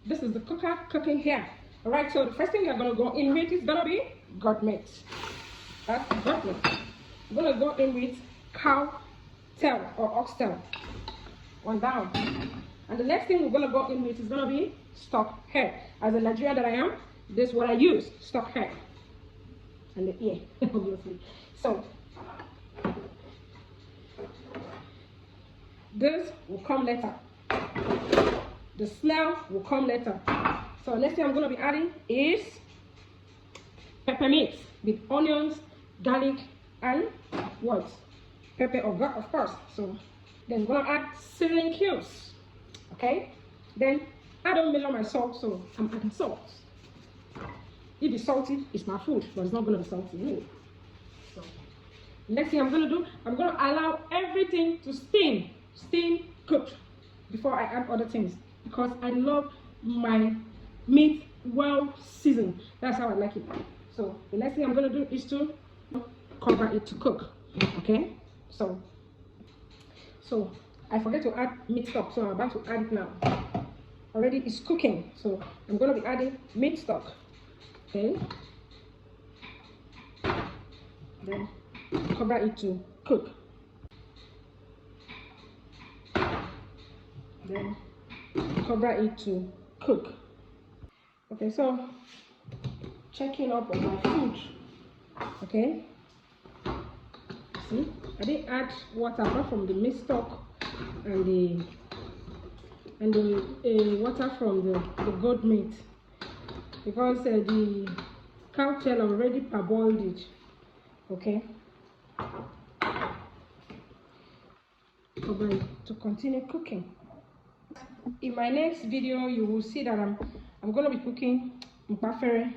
this is the cooker cooking here. All right, so the first thing you're gonna go in with is gonna be goat meat. That's goat meat. I'm gonna go in with cow tail or oxtail. One down. And the next thing we're gonna go in with is gonna be stock head. As a Nigerian that I am, this is what I use, stock head. And the ear, obviously. So this will come later. The smell will come later. So next thing I'm going to be adding is pepper mix with onions, garlic, and what? Pepper or garlic, of course. So then I'm going to add seasoning cubes. Okay? Then I don't measure my salt, so I'm adding salt. If it's salty, it's my food, but it's not going to be salty anyway. So next thing I'm going to do, I'm going to allow everything to steam cooked before I add other things, because I love my meat well seasoned. That's how I like it. So the next thing I'm going to do is to cover it to cook. Okay, so I forget to add meat stock, so I'm about to add it now. Already it's cooking, so I'm going to be adding meat stock. Okay, then cover it to cook. Then cover it to cook. Okay, so checking up on my food. Okay, see, I didn't add water apart from the meat stock and the water from the goat meat, because the cow tail already parboiled it. Okay, cover it to continue cooking. In my next video, you will see that I'm going to be cooking mpafere.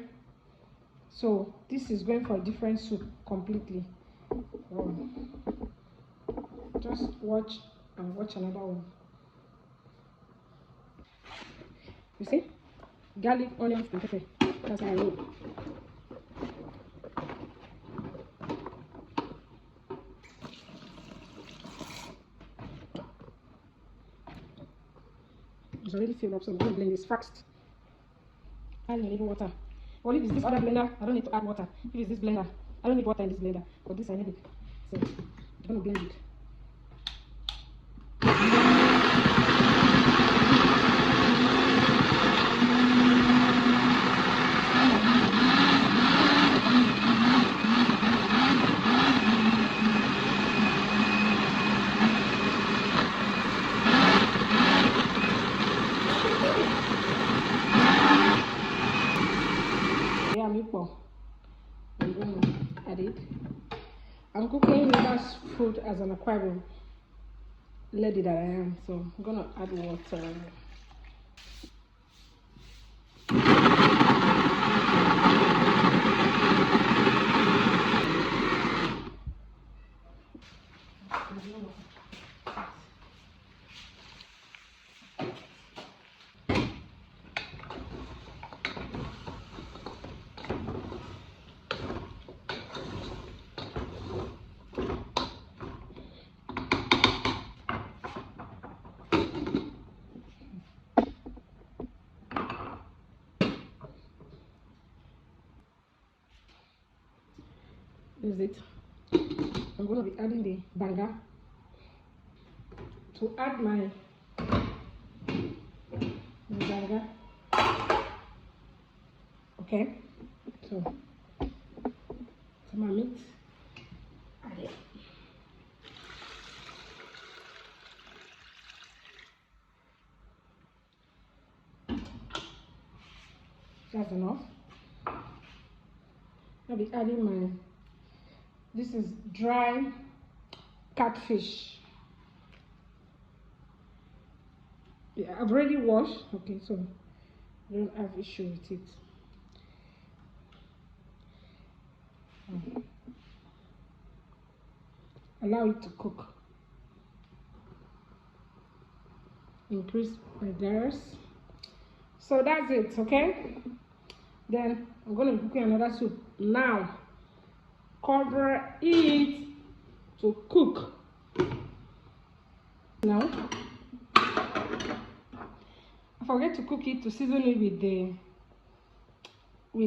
So this is going for a different soup completely. Just watch and watch another one. You see, garlic, onions, and pepper. That's how I roll. It's already filled up, so I'm going to blend this fast. Add a little water. Or if it's this other blender, I don't need to add water. If it's this blender, I don't need water in this blender. But this I need it. So I'm going to blend it. I'm going to add it. I'm cooking Rivers food as an aquarium lady that I am, so I'm going to add water. This is it. I'm going to be adding the banga to add my banga. Okay, so my meat. Add it. That's enough. I'll be adding my. This is dry catfish. Yeah, I've already washed. Okay, so I don't have issue with it. Allow it to cook. Increase my gas. So that's it, okay? Then I'm going to be cooking another soup now. Cover it to cook. Now, forget to cook it, to season it with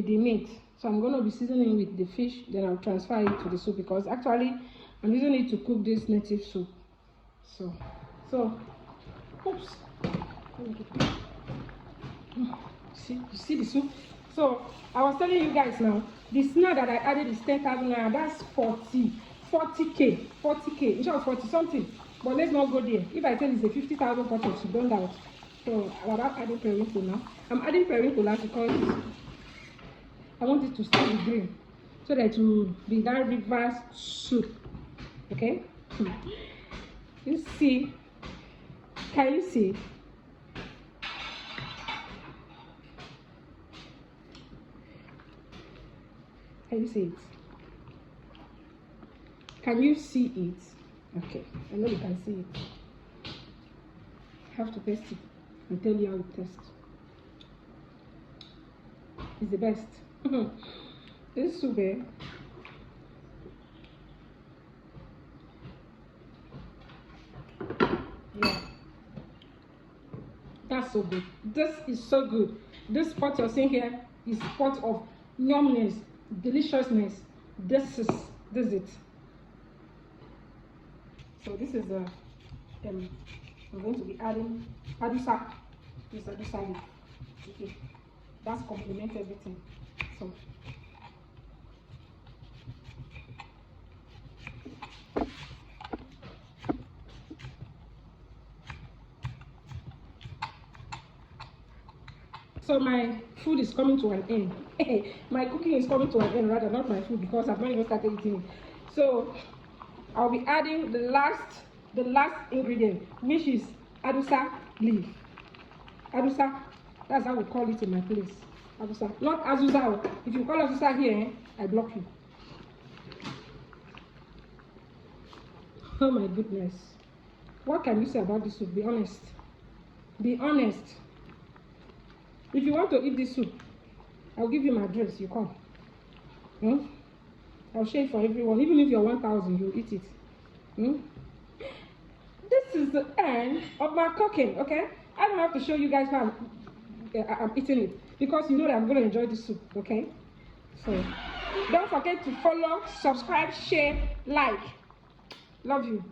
the meat. So I'm going to be seasoning with the fish, then I'll transfer it to the soup, because actually I'm using it to cook this native soup. So oops, you see the soup. So I was telling you guys now, the snail that I added is 10,000 naira. That's 40k, in short 40 something. But let's not go there. If I tell you it's a 50,000 purchase, you don't doubt. So about adding periwinkle now. I'm adding periwinkle now because I want it to stay with green, so that it will be that reverse soup. Okay? You see? Can you see? Can you see it? Can you see it? Okay, I know you can see it. I have to taste it and tell you how it tastes. It's the best. This soup, yeah, that's so good. This is so good. This pot you're seeing here is pot of yumness, deliciousness. This is it. So this is I'm going to be adding adusa. This adusa leaf. Okay, that's complements everything. So my food is coming to an end. My cooking is coming to an end, rather, not my food, because I've not even started eating it. So I'll be adding the last ingredient, which is adusa leaf. Adusa, that's how we call it in my place. Adusa, not azusa. If you call azusa here, I block you. Oh my goodness. What can you say about this soup? Be honest. Be honest. If you want to eat this soup, I'll give you my address. You come. I'll share it for everyone. Even if you're 1,000, you'll eat it. This is the end of my cooking, okay? I don't have to show you guys how I'm eating it, because you know that I'm going to enjoy this soup, okay? So don't forget to follow, subscribe, share, like. Love you.